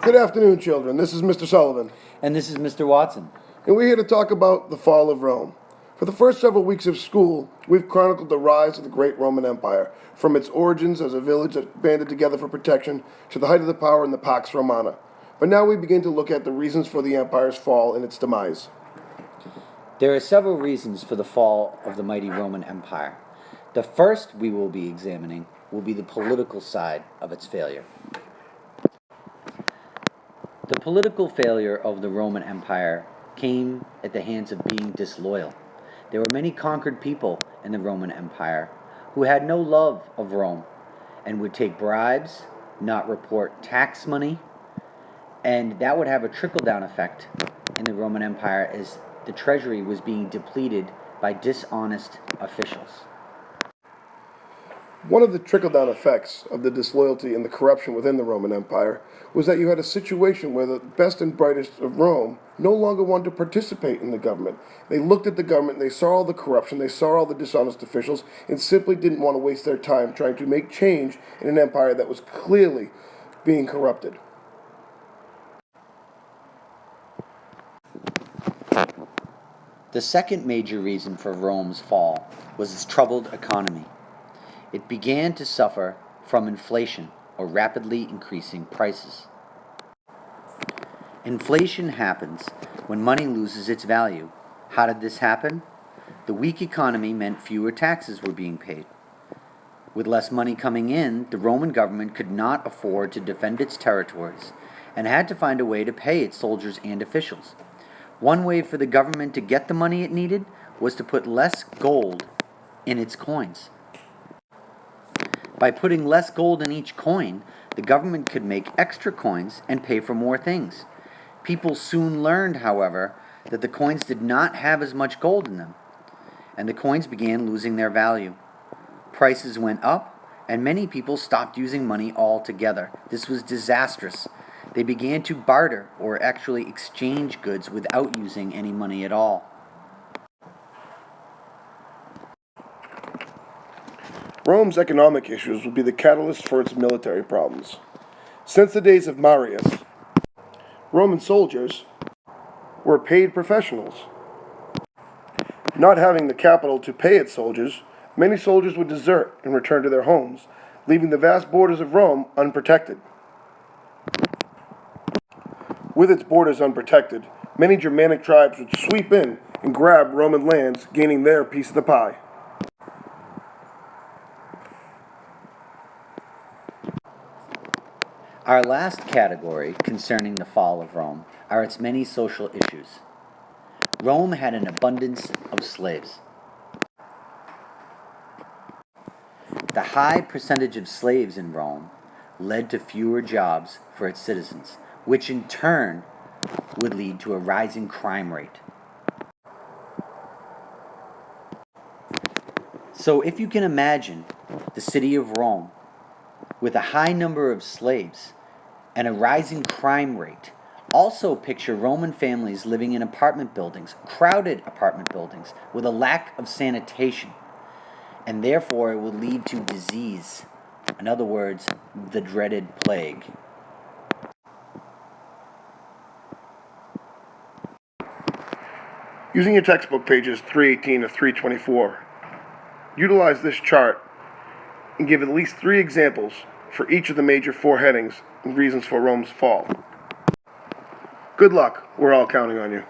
Good afternoon, children. This is Mr. Sullivan, And this is Mr. Watson. and we're here to talk about the fall of Rome. For the first several weeks of school, we've chronicled the rise of the great Roman Empire, from its origins as a village that banded together for protection to the height of the power in the Pax Romana. But now we begin to look at the reasons for the empire's fall and its demise. There are several reasons for the fall of the mighty Roman Empire. The first we will be examining will be the political side of its failure. The political failure of the Roman Empire came at the hands of being disloyal. There were many conquered people in the Roman Empire who had no love of Rome and would take bribes, not report tax money, and that would have a trickle-down effect in the Roman Empire as the treasury was being depleted by dishonest officials. One of the trickle-down effects of the disloyalty and the corruption within the Roman Empire was that you had a situation where the best and brightest of Rome no longer wanted to participate in the government. They looked at the government, they saw all the corruption, they saw all the dishonest officials, and simply didn't want to waste their time trying to make change in an empire that was clearly being corrupted. The second major reason for Rome's fall was its troubled economy. It began to suffer from inflation, or rapidly increasing prices. Inflation happens when money loses its value. How did this happen? The weak economy meant fewer taxes were being paid. With less money coming in, the Roman government could not afford to defend its territories and had to find a way to pay its soldiers and officials. One way for the government to get the money it needed was to put less gold in its coins. By putting less gold in each coin, the government could make extra coins and pay for more things. People soon learned, however, that the coins did not have as much gold in them, and the coins began losing their value. Prices went up, and many people stopped using money altogether. This was disastrous. They began to barter, or actually exchange goods without using any money at all. Rome's economic issues would be the catalyst for its military problems. Since the days of Marius, Roman soldiers were paid professionals. Not having the capital to pay its soldiers, many soldiers would desert and return to their homes, leaving the vast borders of Rome unprotected. With its borders unprotected, many Germanic tribes would sweep in and grab Roman lands, gaining their piece of the pie. Our last category concerning the fall of Rome are its many social issues. Rome had an abundance of slaves. The high percentage of slaves in Rome led to fewer jobs for its citizens, which in turn would lead to a rising crime rate. So if you can imagine the city of Rome with a high number of slaves and a rising crime rate, also picture Roman families living in apartment buildings, crowded apartment buildings, with a lack of sanitation, and therefore it would lead to disease. In other words, the dreaded plague. Using your textbook pages 318 to 324, utilize this chart and give at least 3 examples for each of the major 4 headings and reasons for Rome's fall. Good luck. We're all counting on you.